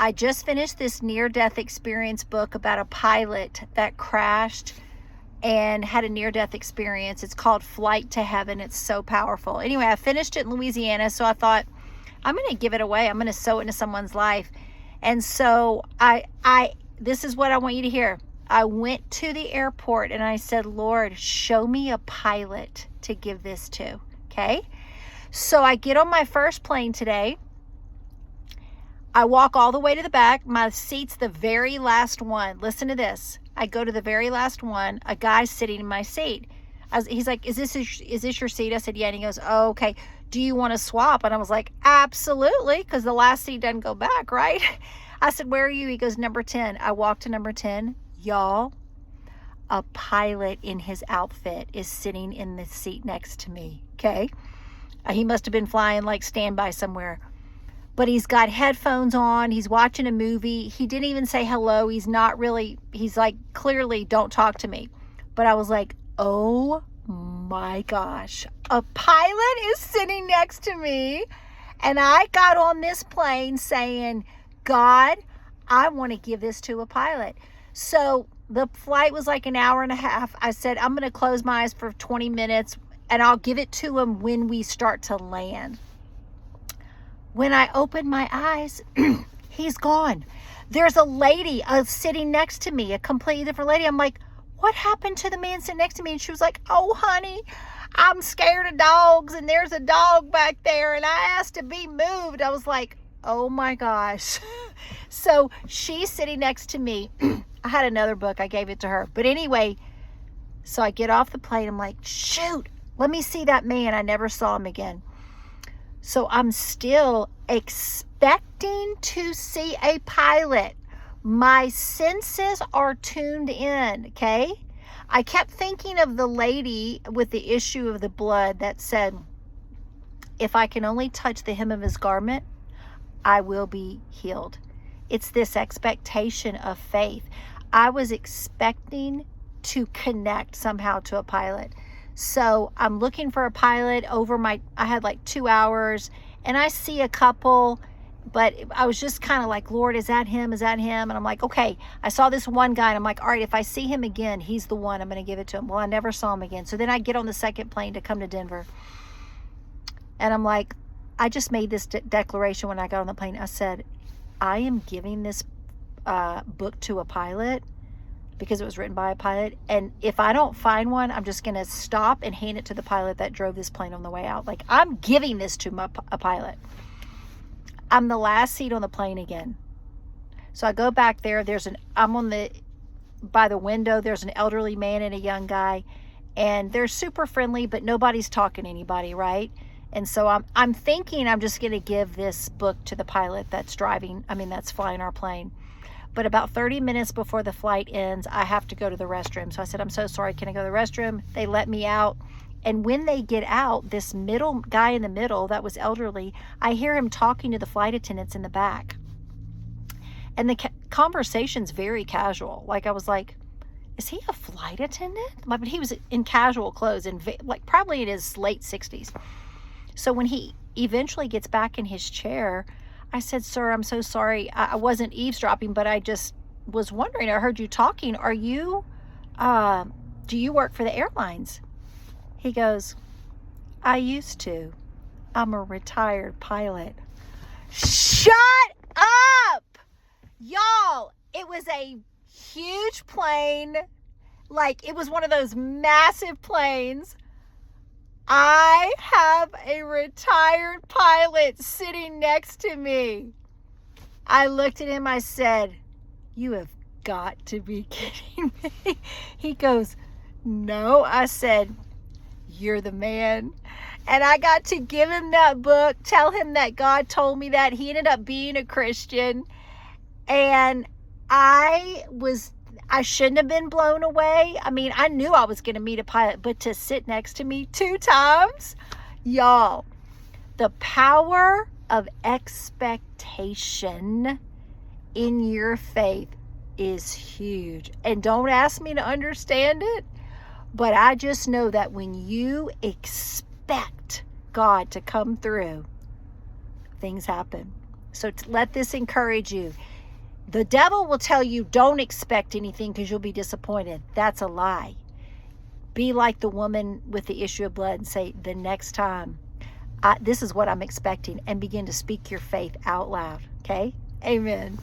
I just finished this near-death experience book about a pilot that crashed and had a near-death experience. It's called Flight to Heaven. It's so powerful. Anyway, I finished it in Louisiana, so I thought, I'm going to give it away. I'm going to sow it into someone's life. And so this is what I want you to hear. I went to the airport and I said, Lord, show me a pilot to give this to. Okay. So I get on my first plane today. I walk all the way to the back. My seat's the very last one. Listen to this. I go to the very last one. A guy's sitting in my seat. He's like, is this your seat? I said, yeah. And he goes, oh, okay. Do you want to swap? And I was like, absolutely. Because the last seat doesn't go back, right? I said, where are you? He goes, number 10. I walk to number 10. Y'all, a pilot in his outfit is sitting in the seat next to me. Okay. He must have been flying like standby somewhere. But he's got headphones on. He's watching a movie. He didn't even say hello. He's like, clearly, don't talk to me. But I was like, oh my gosh, a pilot is sitting next to me. And I got on this plane saying, God, I want to give this to a pilot. So the flight was like an hour and a half. I said, I'm going to close my eyes for 20 minutes and I'll give it to him when we start to land. When I opened my eyes, he's gone. There's a lady sitting next to me, a completely different lady. I'm like, what happened to the man sitting next to me? And she was like, oh, honey, I'm scared of dogs. And there's a dog back there. And I asked to be moved. I was like, oh my gosh. So she's sitting next to me. I had another book. I gave it to her. But anyway, so I get off the plane. I'm like, shoot, let me see that man. I never saw him again. So I'm still expecting to see a pilot. My senses are tuned in, okay? I kept thinking of the lady with the issue of the blood that said, if I can only touch the hem of his garment, I will be healed. It's this expectation of faith. I was expecting to connect somehow to a pilot. So I'm looking for a pilot I had like 2 hours and I see a couple, but I was just kind of like, Lord, is that him? Is that him? And I'm like, okay, I saw this one guy and I'm like, all right, if I see him again, he's the one, I'm going to give it to him. Well, I never saw him again. So then I get on the second plane to come to Denver. And I'm like, I just made this declaration when I got on the plane. I said, I am giving this book to a pilot because it was written by a pilot. And if I don't find one, I'm just going to stop and hand it to the pilot that drove this plane on the way out. Like, I'm giving this to a pilot. I'm the last seat on the plane again. So I go back there. By the window, there's an elderly man and a young guy. And they're super friendly, but nobody's talking to anybody, right? And so I'm thinking I'm just going to give this book to the pilot that's flying our plane. But about 30 minutes before the flight ends, I have to go to the restroom. So I said, I'm so sorry. Can I go to the restroom? They let me out. And when they get out, this middle guy in the middle that was elderly, I hear him talking to the flight attendants in the back. And the conversation's very casual. Like, I was like, is he a flight attendant? But he was in casual clothes and probably in his late 60s. So when he eventually gets back in his chair, I said, sir, I'm so sorry. I wasn't eavesdropping, but I just was wondering. I heard you talking. Do you work for the airlines? He goes, I used to. I'm a retired pilot. Shut up! Y'all, it was a huge plane. Like, it was one of those massive planes. I have a retired pilot sitting next to me. I looked at him. I said, you have got to be kidding me. He goes, no. I said, you're the man. And I got to give him that book, tell him that God told me that. He ended up being a Christian. And I shouldn't have been blown away. I mean, I knew I was going to meet a pilot, but to sit next to me 2 times, y'all, the power of expectation in your faith is huge. And don't ask me to understand it, but I just know that when you expect God to come through, things happen. So let this encourage you. The devil will tell you don't expect anything because you'll be disappointed. That's a lie. Be like the woman with the issue of blood and say, the next time, this is what I'm expecting, and begin to speak your faith out loud. Okay? Amen.